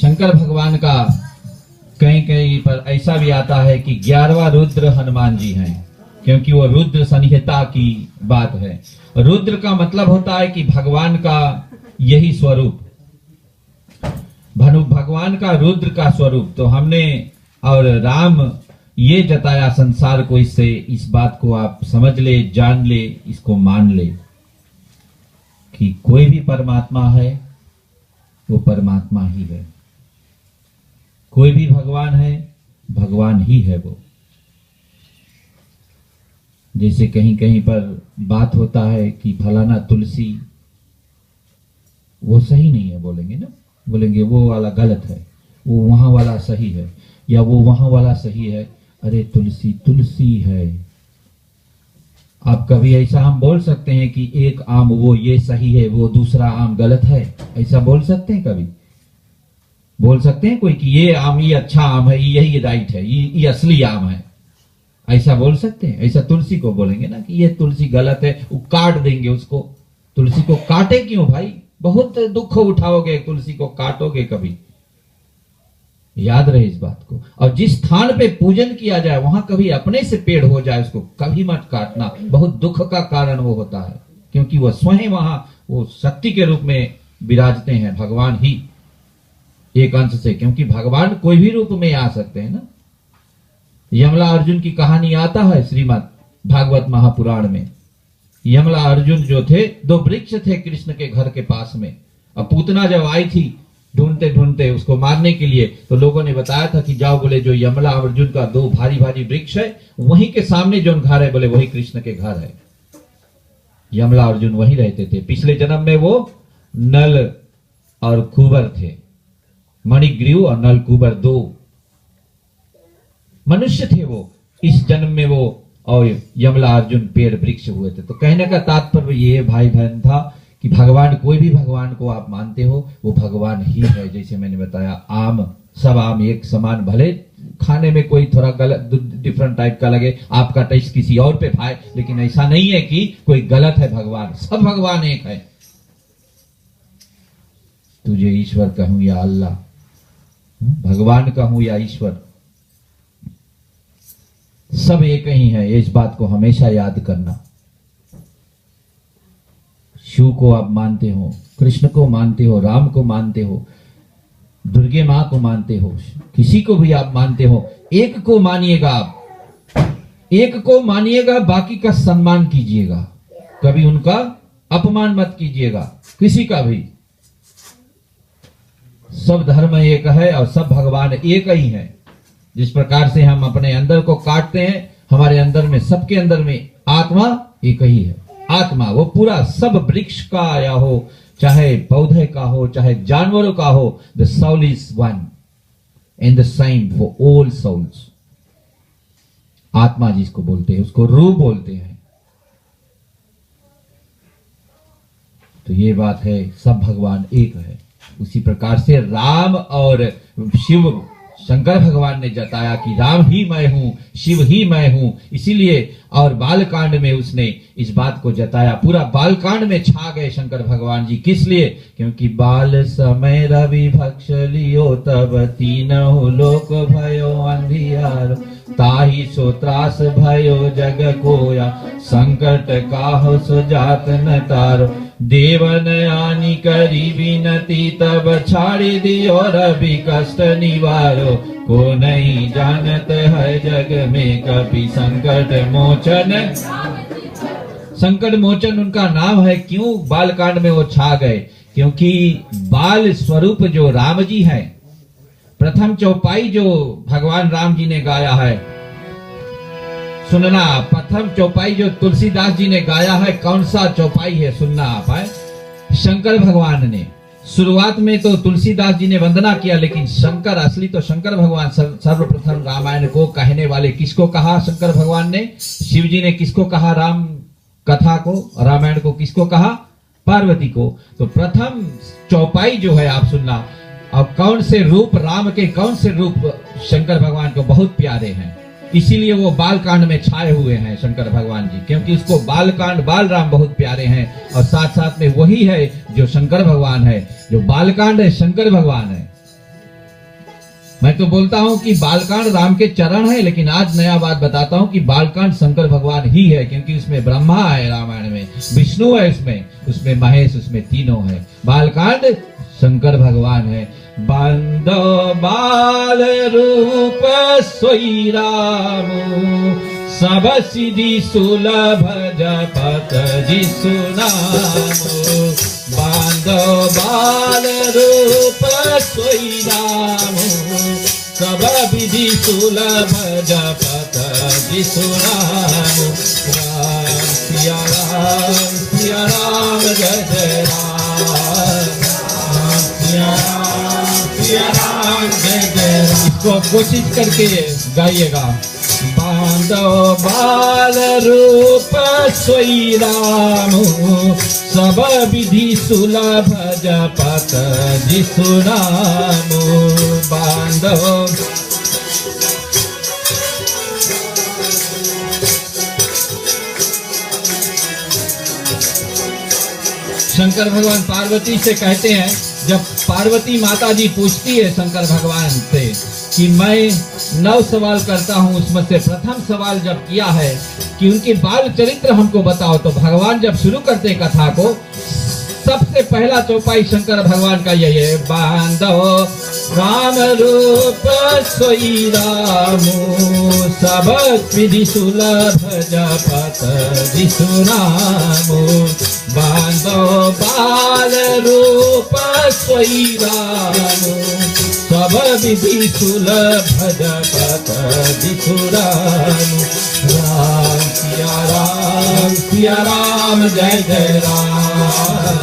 शंकर भगवान का कहीं कहीं पर ऐसा भी आता है कि 11वां रुद्र हनुमान जी हैं, क्योंकि वो रुद्र संहिता की बात है। रुद्र का मतलब होता है कि भगवान का यही स्वरूप, भगवान का रुद्र का स्वरूप। तो हमने और राम ये जताया संसार को, इससे इस बात को आप समझ ले, जान ले, इसको मान ले कि कोई भी परमात्मा है वो परमात्मा ही है, कोई भी भगवान है भगवान ही है वो। जैसे कहीं कहीं पर बात होता है कि फलाना तुलसी वो सही नहीं है, बोलेंगे ना, बोलेंगे वो वाला गलत है, वो वहां वाला सही है, या वो वहां वाला सही है। अरे तुलसी तुलसी है। आप कभी ऐसा हम बोल सकते हैं कि एक आम वो ये सही है, वो दूसरा आम गलत है, ऐसा बोल सकते हैं? कभी बोल सकते हैं कोई कि ये आम ये अच्छा आम है, यही राइट है, ये असली आम है, ऐसा बोल सकते हैं? ऐसा तुलसी को बोलेंगे ना कि ये तुलसी गलत है, वो काट देंगे उसको। तुलसी को काटे क्यों भाई? बहुत दुख उठाओगे, तुलसी को काटोगे कभी, याद रहे इस बात को। और जिस स्थान पे पूजन किया जाए वहां कभी अपने से पेड़ हो जाए उसको कभी मत काटना, बहुत दुख का कारण वो होता है, क्योंकि वह स्वयं वहां वो शक्ति के रूप में विराजते हैं, भगवान ही एक अंश से, क्योंकि भगवान कोई भी रूप में आ सकते हैं ना। यमला अर्जुन की कहानी आता है श्रीमद् भागवत महापुराण में। यमला अर्जुन जो थे, दो वृक्ष थे कृष्ण के घर के पास में। अब पूतना जब आई थी ढूंढते ढूंढते उसको मारने के लिए, तो लोगों ने बताया था कि जाओ, बोले जो यमला अर्जुन का दो भारी भारी वृक्ष है वहीं के सामने जो घर है, बोले वही कृष्ण के घर है। यमला अर्जुन वहीं रहते थे। पिछले जन्म में वो नल और कुबर थे, मणिग्रीव और नल कुबर दो मनुष्य थे वो। इस जन्म में वो और यमला अर्जुन पेड़ वृक्ष हुए थे। तो कहने का तात्पर्य ये भाई बहन था कि भगवान, कोई भी भगवान को आप मानते हो वो भगवान ही है। जैसे मैंने बताया, आम सब आम एक समान, भले खाने में कोई थोड़ा गलत डिफरेंट टाइप का लगे, आपका टेस्ट किसी और पे भाए, लेकिन ऐसा नहीं है कि कोई गलत है भगवान, सब भगवान एक है। तुझे ईश्वर कहूं या अल्लाह, भगवान कहूं या ईश्वर, सब एक ही है। इस बात को हमेशा याद करना। शिव को आप मानते हो, कृष्ण को मानते हो, राम को मानते हो, दुर्गे मां को मानते हो, किसी को भी आप मानते हो, एक को मानिएगा आप, एक को मानिएगा, बाकी का सम्मान कीजिएगा, कभी उनका अपमान मत कीजिएगा, किसी का भी। सब धर्म एक है और सब भगवान एक ही है। जिस प्रकार से हम अपने अंदर को काटते हैं, हमारे अंदर में, सबके अंदर में आत्मा एक ही है। आत्मा वो पूरा, सब वृक्ष का या हो, चाहे पौधे का हो, चाहे जानवरों का हो, the soul is one and the same for all souls. आत्मा जिसको बोलते हैं उसको रूह बोलते हैं। तो ये बात है, सब भगवान एक है। उसी प्रकार से राम और शिव, शंकर भगवान ने जताया कि राम ही मैं हूं, शिव ही मैं हूं। इसीलिए और बालकांड में उसने इस बात को जताया, पूरा बालकांड में छा गए शंकर भगवान जी। किस लिए? क्योंकि बाल समय रवि भक्ष लियो, तब तीनों लोक भयो अंधियार, ताही सो त्रास भयो जग कोया, संकट काहु सो जात न तारो, देवन आनी करी विनती, तब छाड़ी दियो रवि कष्ट निवारो, को नहीं जानत है जग में कभी संकट मोचन। संकट मोचन उनका नाम है। क्यों बालकांड में वो छा गए? क्योंकि बाल स्वरूप जो राम जी हैं, प्रथम चौपाई जो भगवान राम जी ने गाया है, सुनना, प्रथम चौपाई जो तुलसीदास जी ने गाया है, कौन सा चौपाई है सुनना आप है? शंकर भगवान ने। शुरुआत में तो तुलसीदास जी ने वंदना किया, लेकिन शंकर, असली तो शंकर भगवान सर्वप्रथम रामायण को कहने वाले। किसको कहा शंकर भगवान ने? शिव जी ने किसको कहा? राम कथा को, रामायण को किसको कहा? पार्वती को। तो प्रथम चौपाई जो है आप सुनना। अब कौन से रूप, राम के कौन से रूप शंकर भगवान को बहुत प्यारे हैं, इसीलिए वो बालकांड में छाए हुए हैं शंकर भगवान जी, क्योंकि उसको बालकांड, बाल राम बहुत प्यारे हैं। और साथ साथ में वही है जो शंकर भगवान है, जो बालकांड है शंकर भगवान है। मैं तो बोलता हूँ कि बालकांड राम के चरण है, लेकिन आज नया बात बताता हूँ कि बालकांड शंकर भगवान ही है, क्योंकि उसमें ब्रह्मा है, रामायण में विष्णु है, उसमें महेश, उसमें तीनों है। बालकांड शंकर भगवान है। बंदो बाल रूप सोई राम, सब सिद्धि सुलभ जपत जिसु नाम। बांधो बाल रूप सोई राम, सब विधि सुलभ जपत जिसु नाम। राम सिया राम, सिया राम जय जय राम, सिया राम, सिया राम जय जय राम। इसको कोशिश करके गाइएगा। बांधो बाल रूप सोई राम, सब विधि सुलभ जपत जिसु नाम। बांधो शंकर भगवान पार्वती से कहते हैं, जब पार्वती माता जी पूछती है शंकर भगवान से कि मैं 9 सवाल करता हूँ, उसमें से प्रथम सवाल जब किया है कि उनके बाल चरित्र हमको बताओ, तो भगवान जब शुरू करते हैं कथा को, सबसे पहला चौपाई शंकर भगवान का यही है। बांधो राम रूप सोई राम, सब विधि सुलभ जपत जिसु नाम। बांधो बाल रूप सोई राम, सब विधि सुलभ जपत जिसु नाम। राम सिया राम जय जय राम,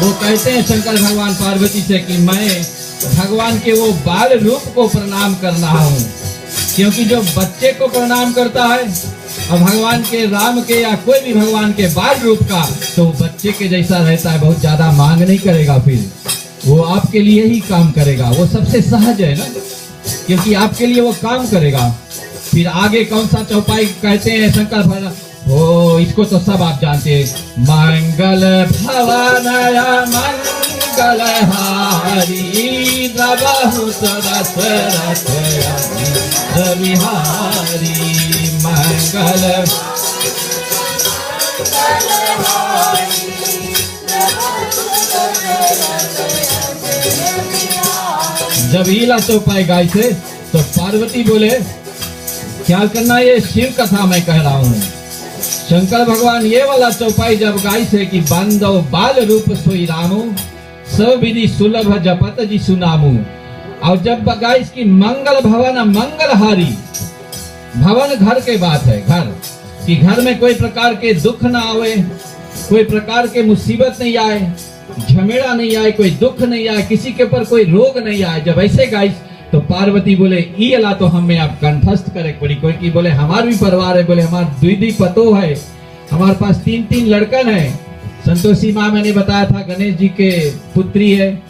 वो कहते हैं शंकर भगवान पार्वती से कि मैं भगवान के वो बाल रूप को प्रणाम कर रहा हूँ, क्योंकि जो बच्चे को प्रणाम करता है और भगवान के राम के या कोई भी भगवान के बाल रूप का, तो बच्चे के जैसा रहता है, बहुत ज्यादा मांग नहीं करेगा, फिर वो आपके लिए ही काम करेगा। वो सबसे सहज है ना, क्योंकि आपके लिए वो काम करेगा। फिर आगे कौन सा चौपाई कहते हैं शंकर भगवान, ओ इसको तो सब आप जानते हैं। मंगल भवन मंगल हारी, द्रवहु दशरथ बिहारी। मंगल जब हीला चौपाई गाय से, तो पार्वती बोले ख्याल करना, ये शिव कथा मैं कह रहा हूँ। शंकर भगवान ये वाला चौपाई जब गाय से कि बंदो बाल रूप सोई रामू, सब विधि सुलभ जपत जिसु नामू, और जब गाय की मंगल भवन मंगलहारी, भवन घर के बात है, घर कि घर में कोई प्रकार के दुख ना आवे, कोई प्रकार के मुसीबत नहीं आए, झमेड़ा नहीं आए, कोई दुख नहीं आए, किसी के ऊपर कोई रोग नहीं आए। जब ऐसे गाय, तो पार्वती बोले ये ला तो हमें आप कंठस्थ करे पड़ी, कोई की बोले हमार भी परिवार है, बोले हमार द्विदी पतो है, हमारे पास 3 लड़कन है। संतोषी माँ मैंने बताया था गणेश जी के पुत्री है,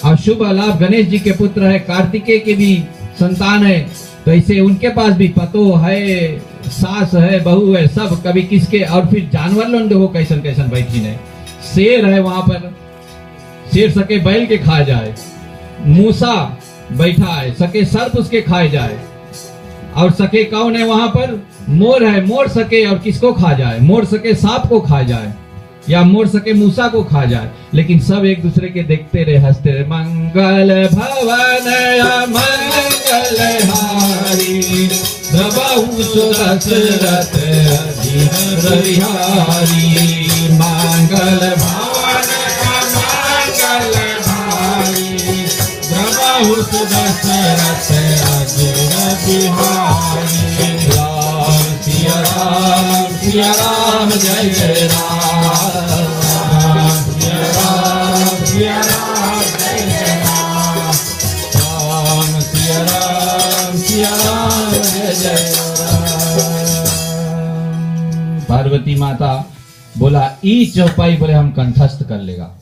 और शुभ लाभ गणेश जी के पुत्र है, कार्तिकेय के भी संतान है। तो ऐसे उनके पास भी पतो है, सास है, बहू है, सब कभी किसके। और फिर जानवर लोग देखो कैसन कैसन बैठी है, शेर है वहां पर, शेर सके बैल के खा जाए, मूसा बैठा है, सके सर्प उसके खाए जाए, और सके कौन है वहां पर, मोर है, मोर सके और किसको खा जाए, मोर सके सांप को खा जाए, या मोर सके मूसा को खा जाए, लेकिन सब एक दूसरे के देखते रहे, हंसते रहे। मंगल भवन मंगल हारी, प्रभु दशरथ बिहारी। मंगल भवन मंगल हारी, प्रभु दशरथ बिहारी। राम सिया राम जय जय राम, सिया राम जय जय राम, राम सिया राम जय जय राम। पार्वती माता बोला ई चौपाई बोले हम कंठस्थ कर लेगा,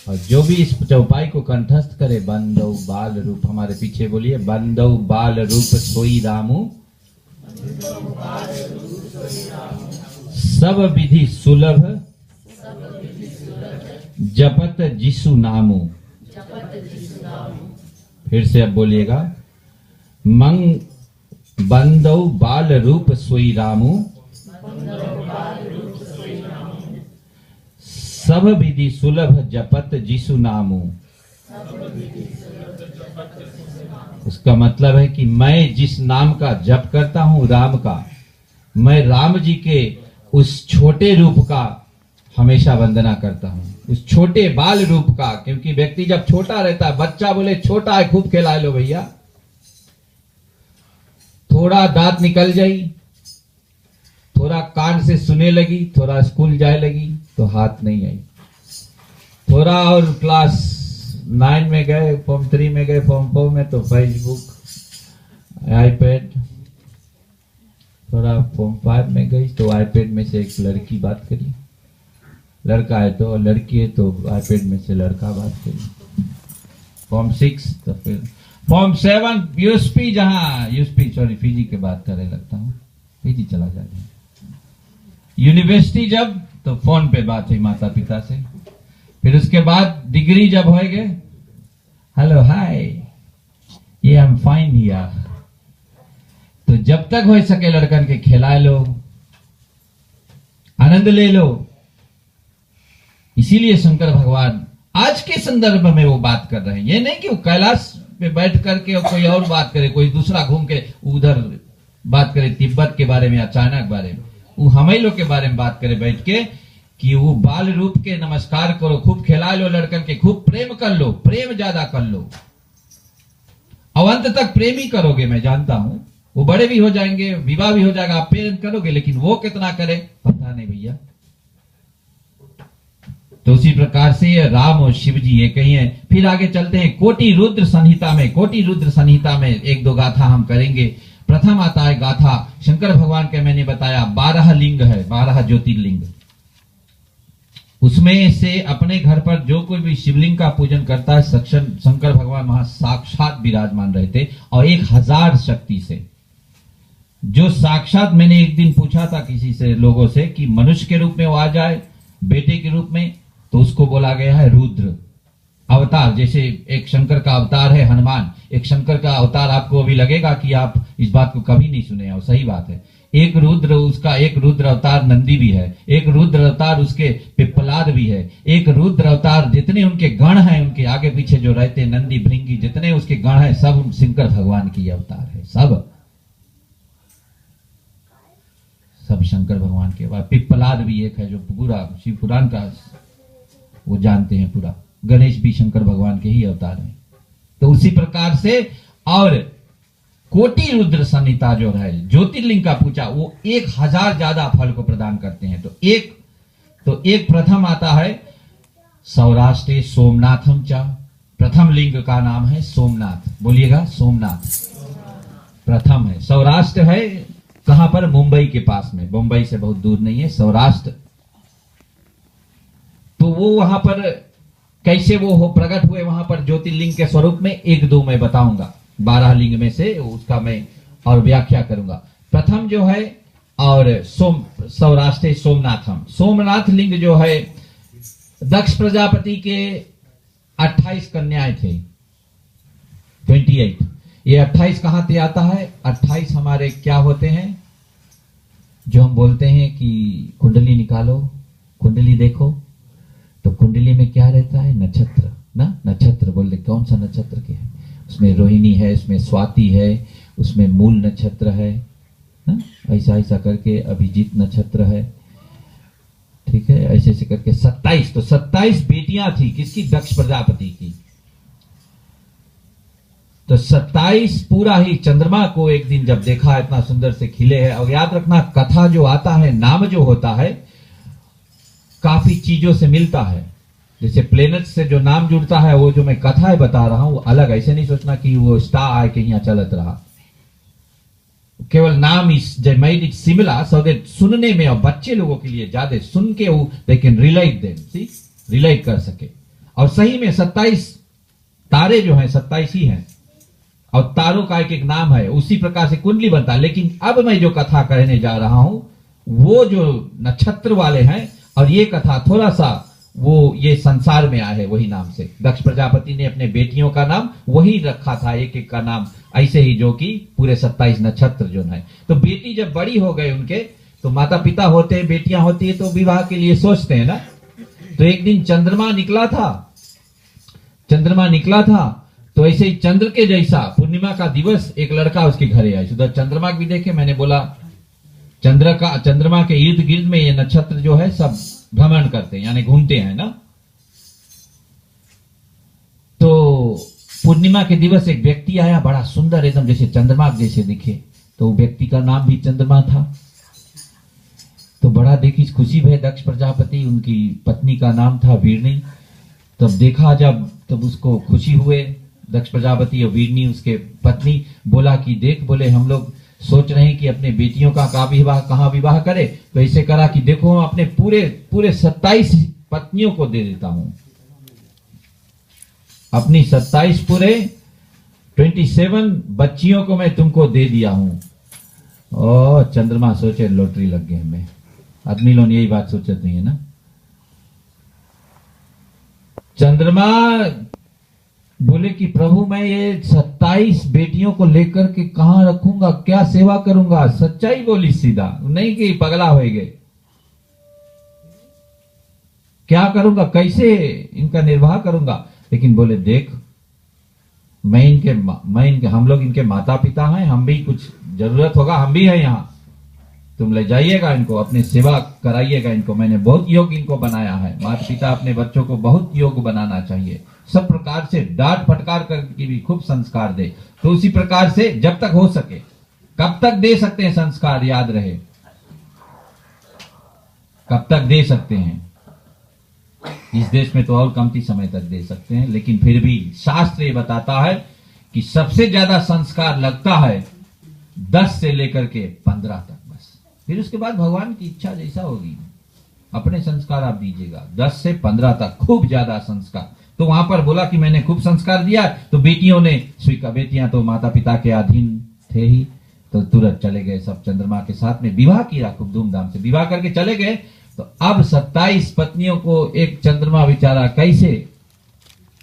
और जो भी इस चौपाई को कंठस्थ करे, बंदो बाल रूप, हमारे पीछे बोलिए, बंदो बाल रूप सोई रामू, सब विधि सुलभ जपत जिसु नामु। फिर से अब बोलिएगा, मंग बंदौ बाल रूप सोई रामु, सब विधि सुलभ जपत जिसु नामु। उसका मतलब है कि मैं जिस नाम का जप करता हूं, राम का, मैं राम जी के उस छोटे रूप का हमेशा वंदना करता हूं, उस छोटे बाल रूप का। क्योंकि व्यक्ति जब छोटा रहता है, बच्चा बोले छोटा है खूब खिला लो भैया, थोड़ा दांत निकल जाई, थोड़ा कान से सुने लगी, थोड़ा स्कूल जाए लगी तो हाथ नहीं आई, थोड़ा और क्लास 9 में गए, फॉर्म 3 में गए, फॉर्म 4 में तो फेसबुक, आईपैड, थोड़ा फॉर्म 5 में गई तो आईपैड में से एक लड़की बात करी, लड़का है तो, लड़की है तो आईपैड में से लड़का बात करी, फॉर्म 6 तो फिर फॉर्म 7 यूएसपी, जहां यूएसपी सॉरी फीजी के बात करने लगता हूँ, फीजी चला जाए, यूनिवर्सिटी जब तो फोन पे बात हुई माता पिता से, फिर उसके बाद डिग्री जब हो गए, हेलो हाय ये आई एम फाइन हियर। तो जब तक हो सके लड़कन के खिला लो, आनंद ले लो। इसीलिए शंकर भगवान आज के संदर्भ में वो बात कर रहे हैं। ये नहीं कि वो कैलाश पे बैठ करके कोई और बात करे, कोई दूसरा घूम के उधर बात करे तिब्बत के बारे में या चाइना के बारे में, वो हम ही लोग के बारे में बात करे बैठ के कि वो बाल रूप के नमस्कार करो, खूब खिला लो लड़कन के, खूब प्रेम कर लो, प्रेम ज्यादा कर लो, और अंत तक प्रेम ही करोगे। मैं जानता हूं वो बड़े भी हो जाएंगे, विवाह भी हो जाएगा, आप प्रेम करोगे, लेकिन वो कितना करे पता नहीं भैया। तो उसी प्रकार से राम और शिव जी ये कही है। फिर आगे चलते हैं कोटि रुद्र संहिता में। कोटि रुद्र संहिता में एक दो गाथा हम करेंगे। प्रथम आता है गाथा शंकर भगवान के, मैंने बताया 12 लिंग है, 12 ज्योतिर्लिंग। उसमें से अपने घर पर जो कोई भी शिवलिंग का पूजन करता है, शंकर भगवान वहां साक्षात विराजमान रहते, और 1000 शक्ति से, जो साक्षात, मैंने एक दिन पूछा था किसी से लोगों से कि मनुष्य के रूप में वो आ जाए, बेटे के रूप में, तो उसको बोला गया है रुद्र अवतार। जैसे एक शंकर का अवतार है हनुमान, एक शंकर का अवतार आपको अभी लगेगा कि आप इस बात को कभी नहीं सुने, और सही बात है। एक रुद्र, उसका एक रुद्र अवतार नंदी भी है, एक रुद्र अवतार उसके पिप्पलाद भी है, एक रुद्र अवतार जितने उनके गण हैं, उनके आगे पीछे जो रहते नंदी भृंगी जितने उसके गण हैं, सब शंकर भगवान की अवतार है, सब शंकर भगवान के। बाद पिप्पलाद भी एक है जो पूरा शिव पुराण का वो जानते हैं पूरा। गणेश भी शंकर भगवान के ही अवतार हैं। तो उसी प्रकार से, और कोटि रुद्र संहिता जो है ज्योतिर्लिंग का पूछा, वो 1000 ज्यादा फल को प्रदान करते हैं। तो एक प्रथम आता है सौराष्ट्र सोमनाथम चा, प्रथम लिंग का नाम है सोमनाथ। बोलिएगा सोमनाथ प्रथम है। सौराष्ट्र है कहां पर? मुंबई के पास में, मुंबई से बहुत दूर नहीं है सौराष्ट्र। तो वो वहां पर कैसे वो हो प्रकट हुए वहां पर ज्योतिर्लिंग के स्वरूप में, एक दो मैं बताऊंगा, 12 लिंग में से उसका मैं और व्याख्या करूंगा। प्रथम जो है और सौराष्ट्र सोमनाथम, सोमनाथ लिंग जो है दक्ष प्रजापति के 28 कन्याएं थे, 28। ये 28 कहां से आता है? 28 हमारे क्या होते हैं, जो हम बोलते हैं कि कुंडली निकालो, कुंडली देखो, तो कुंडली में क्या रहता है? नक्षत्र ना, नक्षत्र बोलते कौन सा नक्षत्र के है? उसमें रोहिणी है, उसमें स्वाति है, उसमें मूल नक्षत्र है ना, ऐसा ऐसा करके अभिजीत नक्षत्र है, ठीक है, ऐसे ऐसे करके 27। तो 27 बेटियां थी किसकी? दक्ष प्रजापति की। तो 27 पूरा ही चंद्रमा को एक दिन जब देखा इतना सुंदर से खिले हैं। और याद रखना कथा जो आता है, नाम जो होता है काफी चीजों से मिलता है। जैसे प्लेनेट से जो नाम जुड़ता है, वो जो मैं कथाएं बता रहा हूं वो अलग, ऐसे नहीं सोचना कि वो स्टार आए के यहाँ चलत रहा, केवल नाम इस made it similar so that सुनने में और बच्चे लोगों के लिए ज्यादा सुन के वो they can relate them, see relate कर सके। और सही में 27 तारे जो हैं 27 ही हैं, और तारों का एक एक नाम है, उसी प्रकार से कुंडली बनता है। लेकिन अब मैं जो कथा कहने जा रहा हूं वो जो नक्षत्र वाले हैं, और ये कथा थोड़ा सा वो ये संसार में आए हैं वही नाम से। दक्ष प्रजापति ने अपने बेटियों का नाम वही रखा था, एक एक का नाम ऐसे ही, जो कि पूरे 27 नक्षत्र जो है। तो बेटी जब बड़ी हो गए उनके, तो माता पिता होते हैं, बेटियां होती है तो विवाह के लिए सोचते हैं ना। तो एक दिन चंद्रमा निकला था, तो ऐसे ही चंद्र के जैसा पूर्णिमा का दिवस एक लड़का उसके घरे आया। सुधा चंद्रमा भी देखे, मैंने बोला चंद्रमा के इर्द गिर्द में ये नक्षत्र जो है सब भ्रमण करते हैं, यानी घूमते हैं ना। तो पूर्णिमा के दिवस एक व्यक्ति आया, बड़ा सुंदर एकदम जैसे चंद्रमा जैसे दिखे। तो वो व्यक्ति का नाम भी चंद्रमा था। तो बड़ा देखी खुशी भय दक्ष प्रजापति, उनकी पत्नी का नाम था वीरनी। तब देखा तब उसको खुशी हुए दक्ष प्रजापति और वीरनी उसके पत्नी। बोला कि देख, बोले हम लोग सोच रहे हैं कि अपने बेटियों का कहाँ विवाह करे। तो ऐसे करा कि देखो हम अपने पूरे 27 पत्नियों को दे देता हूं, अपनी 27 पूरे 27 बच्चियों को मैं तुमको दे दिया हूं। ओ चंद्रमा सोचे लॉटरी लग गए हमें। आदमी लोग यही बात सोचते हैं ना। चंद्रमा बोले कि प्रभु मैं ये 27 बेटियों को लेकर के कहां रखूंगा, क्या सेवा करूंगा। सच्चाई बोली सीधा, नहीं कि पगला हो गए। क्या करूंगा, कैसे इनका निर्वाह करूंगा। लेकिन बोले देख, हम लोग इनके माता पिता हैं, हम भी कुछ जरूरत होगा हम भी हैं यहाँ, तुम ले जाइएगा इनको, अपनी सेवा कराइएगा इनको। मैंने बहुत योग्य इनको बनाया है। माता पिता अपने बच्चों को बहुत योग्य बनाना चाहिए, सब प्रकार से डांट फटकार करके भी खूब संस्कार दे। तो उसी प्रकार से जब तक हो सके, कब तक दे सकते हैं संस्कार, याद रहे कब तक दे सकते हैं। इस देश में तो और कमती समय तक दे सकते हैं, लेकिन फिर भी शास्त्र ये बताता है कि सबसे ज्यादा संस्कार लगता है 10 से लेकर के 15 तक, बस। फिर उसके बाद भगवान की इच्छा जैसा होगी अपने संस्कार आप दीजिएगा। 10 से 15 तक खूब ज्यादा संस्कार। तो वहां पर बोला कि मैंने खूब संस्कार दिया, तो बेटियों ने स्वीकार, बेटियां तो माता पिता के अधीन थे ही, तो तुरंत चले गए सब चंद्रमा के साथ में विवाह किया, खूब धूमधाम से विवाह करके चले गए। तो अब 27 पत्नियों को एक चंद्रमा बेचारा कैसे,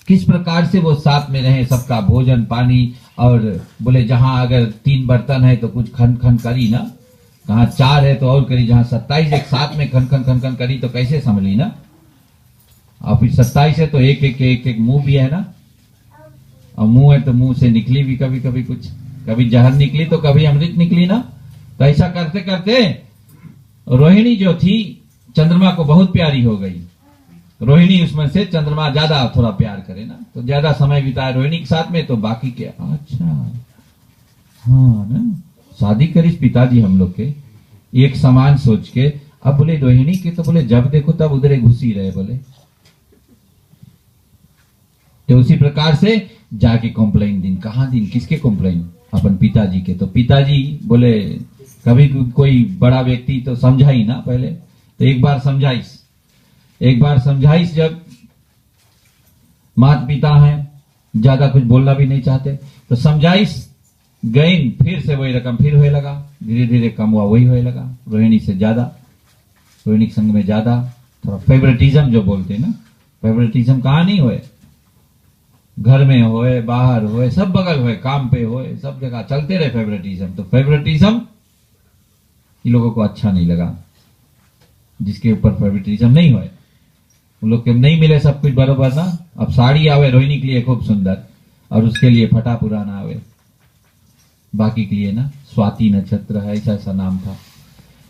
किस प्रकार से वो साथ में रहे, सबका भोजन पानी। और बोले जहां अगर 3 बर्तन है तो कुछ खन खन करी ना, कहा 4 है तो और करी, जहां 27 एक साथ में खन खन खन खन करी तो कैसे संभली ना। और फिर 27 है तो एक मुंह भी है ना, और मुंह है तो मुंह से निकली भी कभी कभी कुछ, कभी जहर निकली तो कभी अमृत निकली ना। तो ऐसा करते करते रोहिणी जो थी चंद्रमा को बहुत प्यारी हो गई। रोहिणी उसमें से चंद्रमा ज्यादा थोड़ा प्यार करे ना, तो ज्यादा समय बिताए रोहिणी के साथ में। तो बाकी के अच्छा हाँ ना, शादी करी पिताजी हम लोग के एक समान सोच के। अब बोले रोहिणी के तो बोले जब देखो तब उधर घुसी रहे बोले। तो उसी प्रकार से जाके कंप्लेन दिन, कहा दिन किसके कंप्लेन, अपन पिताजी के। तो पिताजी बोले कभी कोई बड़ा व्यक्ति तो समझाई ना पहले, तो एक बार समझाइस जब माता पिता हैं, ज्यादा कुछ बोलना भी नहीं चाहते, तो समझाइस गई, फिर से वही रकम फिर होने लगा, धीरे धीरे कम हुआ, वही होने लगा। रोहिणी से ज्यादा, रोहिणी के संग में ज्यादा थोड़ा फेवरेटिज्म जो बोलते हैं ना, फेवरेटिज्म कहाँ नहीं होए, घर में होए, बाहर होए, सब बगल होए, काम पे होए, सब जगह चलते रहे फेवरेटिज्म। तो फेवरेटिज्म इन लोगों को अच्छा नहीं लगा, जिसके ऊपर फेवरेटिज्म नहीं होए उन लोग के नहीं मिले सब कुछ बरोबर ना। अब साड़ी आवे रोहिणी के लिए खूब सुंदर, और उसके लिए फटा पुराना आवे, बाकी के लिए ना स्वाति नक्षत्र है, ऐसा नाम था।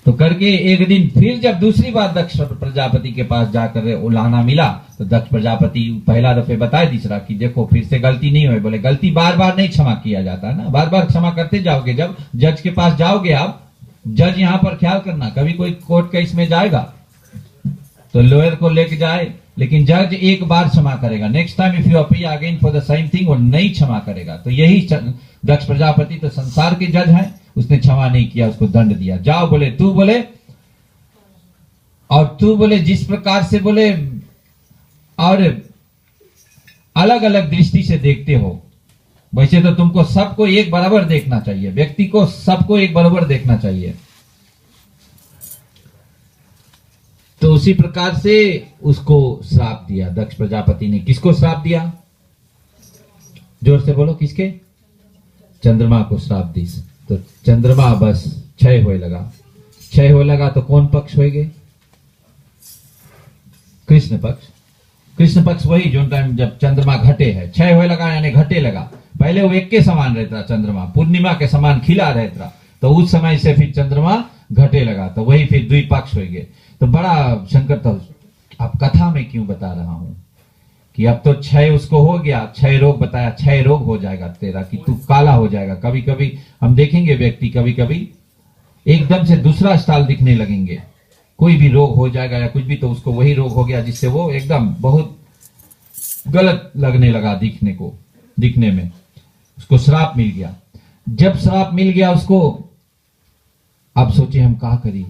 तो करके एक दिन फिर जब दूसरी बार दक्ष प्रजापति के पास जाकर उलाहना मिला, तो दक्ष प्रजापति पहला दफे बताए तीसरा कि देखो फिर से गलती नहीं हुई। बोले गलती बार बार नहीं क्षमा किया जाता ना, बार बार क्षमा करते जाओगे। जब जज के पास जाओगे आप, जज यहां पर ख्याल करना, कभी कोई कोर्ट केस में जाएगा तो लॉयर को लेके जाए, लेकिन जज एक बार क्षमा करेगा। Next time if you appeal again for the same thing, वो नहीं क्षमा करेगा। तो यही दक्ष प्रजापति तो संसार के जज हैं, उसने क्षमा नहीं किया, उसको दंड दिया। जाओ बोले तू बोले जिस प्रकार से बोले और अलग अलग दृष्टि से देखते हो, वैसे तो तुमको सबको एक बराबर देखना चाहिए, व्यक्ति को सबको एक बराबर देखना चाहिए। तो उसी प्रकार से उसको श्राप दिया दक्ष प्रजापति ने। किसको श्राप दिया? जोर से बोलो, किसके? चंद्रमा को श्राप दी। तो चंद्रमा बस क्षय होए लगा। क्षय होए लगा तो कौन पक्ष होएगे? कृष्ण पक्ष। कृष्ण पक्ष वही जो टाइम जब चंद्रमा घटे है, क्षय होए लगा यानी घटे लगा। पहले वो एक के समान रहता चंद्रमा, पूर्णिमा के समान खिला रहता, तो उस समय से फिर चंद्रमा घटे लगा, तो वही फिर द्विपक्ष हो गए। तो बड़ा शंकर, तो अब कथा में क्यों बता रहा हूं कि अब तो क्षय उसको हो गया, क्षय रोग बताया, क्षय रोग हो जाएगा तेरा, कि तू काला हो जाएगा। कभी कभी हम देखेंगे व्यक्ति कभी कभी एकदम से दूसरा स्टाइल दिखने लगेंगे, कोई भी रोग हो जाएगा या कुछ भी, तो उसको वही रोग हो गया जिससे वो एकदम बहुत गलत लगने लगा दिखने में। उसको श्राप मिल गया। जब श्राप मिल गया उसको, अब सोचे हम क्या करी,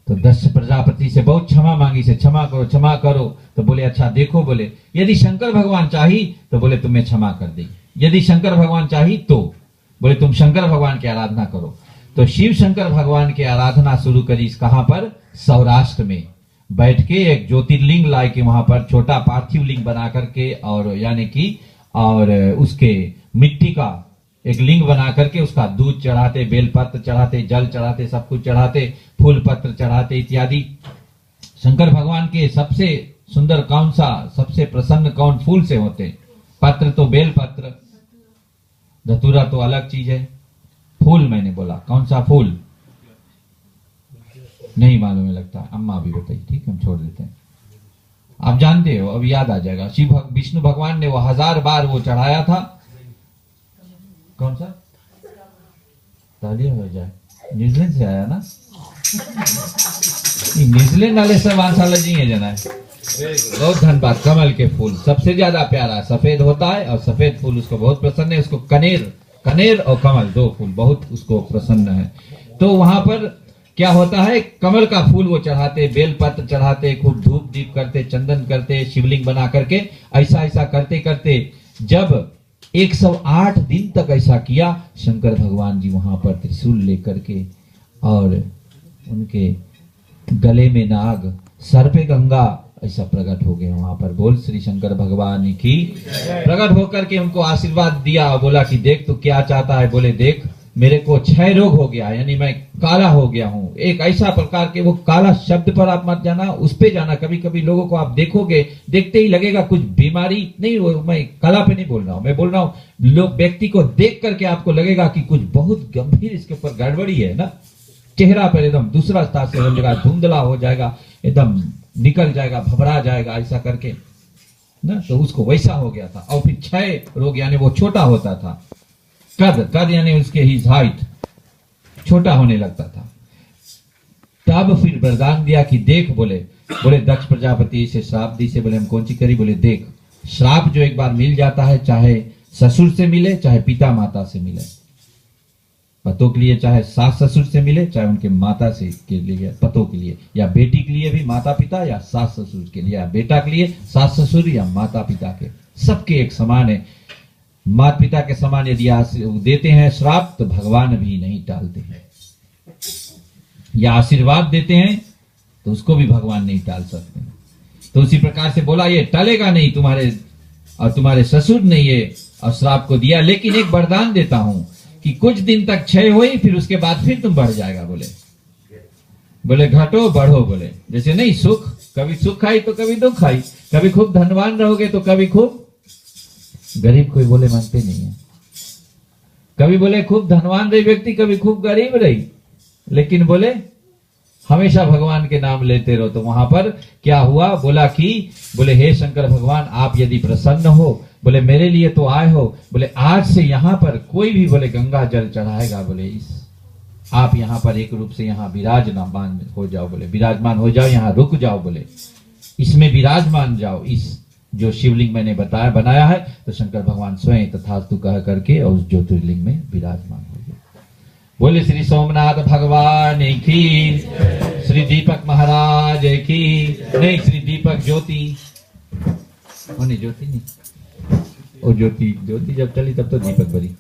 तो दक्ष प्रजापति से बहुत क्षमा मांगी, से क्षमा करो। तो बोले अच्छा देखो, बोले यदि शंकर भगवान चाही तो बोले तुम्हें क्षमा कर दी, यदि शंकर भगवान चाही तो बोले तुम शंकर भगवान की आराधना करो। तो शिव शंकर भगवान की आराधना शुरू करी। कहां पर? सौराष्ट्र में बैठ के एक ज्योतिर्लिंग लाए के वहां पर छोटा पार्थिव लिंग बना करके, और यानी कि और उसके मिट्टी का एक लिंग बना करके उसका दूध चढ़ाते, बेलपत्र चढ़ाते, जल चढ़ाते, सब कुछ चढ़ाते, फूल पत्र चढ़ाते इत्यादि। शंकर भगवान के सबसे सुंदर कौन सा, सबसे प्रसन्न कौन फूल से होते? पत्र तो बेलपत्र, धतूरा तो अलग चीज है। फूल मैंने बोला कौन सा फूल नहीं मालूम है, लगता अम्मा भी बताई, ठीक हम छोड़ देते हैं। आप जानते हो, अब याद आ जाएगा। विष्णु भगवान ने वो 1000 बार वो चढ़ाया था। कौन सा? तालियां हो जाए, न्यूजीलैंड से आया ना, न्यूजीलैंड वाले सब आंसाला जी है जना है। बहुत धन्यवाद। कमल के फूल सबसे ज्यादा प्यारा सफेद होता है, और सफेद फूल उसको बहुत प्रसन्न है। उसको कनेर और कमल 2 फूल बहुत उसको प्रसन्न है। तो वहां पर क्या होता है, कमल का फूल वो चढ़ाते, बेलपत्र चढ़ाते, खूब धूप दीप करते, चंदन करते, शिवलिंग बना करके ऐसा करते करते जब 108 दिन तक ऐसा किया, शंकर भगवान जी वहां पर त्रिशूल लेकर के, और उनके गले में नाग, सर पे गंगा, ऐसा प्रकट हो गए वहां पर। बोल श्री शंकर भगवान की। प्रकट होकर के उनको आशीर्वाद दिया और बोला कि देख तू क्या चाहता है। बोले देख मेरे को क्षय रोग हो गया, यानी मैं काला हो गया हूँ। एक ऐसा प्रकार के, वो काला शब्द पर आप मत जाना, उस पे जाना। कभी कभी लोगों को आप देखोगे, देखते ही लगेगा कुछ बीमारी नहीं, वो मैं काला पे नहीं बोल रहा हूँ, मैं बोल रहा हूँ लोग व्यक्ति को देख करके आपको लगेगा कि कुछ बहुत गंभीर इसके ऊपर गड़बड़ी है ना। चेहरा पर एकदम दूसरा स्तर से हो जाएगा, धुंधला हो जाएगा, एकदम निकल जाएगा, भबरा जाएगा, ऐसा करके ना। तो उसको वैसा हो गया था। और फिर क्षय रोग यानी वो छोटा होता था, कद यानी उसके हिज हाइट छोटा होने लगता था। तब फिर वरदान दिया कि देख, बोले दक्ष प्रजापति से श्राप दी से, बोले हम कौन सी करी? बोले देख, श्राप जो एक बार मिल जाता है, चाहे ससुर से मिले, चाहे पिता माता से मिले, पतों के लिए चाहे सास ससुर से मिले, चाहे उनके माता से के लिए पतों के लिए, या बेटी के लिए भी माता पिता या सास ससुर के लिए, या बेटा के लिए सास ससुर या माता पिता के, सबके एक समान है। माता पिता के समान यदि देते हैं श्राप तो भगवान भी नहीं टालते हैं, या आशीर्वाद देते हैं तो उसको भी भगवान नहीं टाल सकते। तो उसी प्रकार से बोला ये टलेगा नहीं, तुम्हारे ससुर ने ये और श्राप को दिया, लेकिन एक वरदान देता हूं कि कुछ दिन तक क्षय हुई, फिर उसके बाद फिर तुम बढ़ जाएगा। बोले घटो बढ़ो, बोले जैसे नहीं सुख, कभी सुख आई तो कभी दुख आई, कभी खूब धनवान रहोगे तो कभी खूब गरीब। कोई बोले मानते नहीं है। कभी बोले खूब धनवान रही व्यक्ति, कभी खूब गरीब रही, लेकिन बोले हमेशा भगवान के नाम लेते रहो। तो वहां पर क्या हुआ, बोला कि बोले हे शंकर भगवान, आप यदि प्रसन्न हो, बोले मेरे लिए तो आए हो, बोले आज से यहाँ पर कोई भी बोले गंगा जल चढ़ाएगा, बोले आप यहाँ पर एक रूप से यहाँ विराजमान हो जाओ, बोले विराजमान हो जाओ, यहाँ रुक जाओ, बोले इसमें विराजमान जाओ, इस जो शिवलिंग मैंने बनाया है। तो शंकर भगवान स्वयं तथास्तु कह करके और उस ज्योतिर्लिंग में विराजमान हो गए। बोले श्री सोमनाथ भगवान की, श्री दीपक महाराज की, नहीं श्री दीपक ज्योति, ज्योति नहीं, और ज्योति जब चली तब तो दीपक बनी।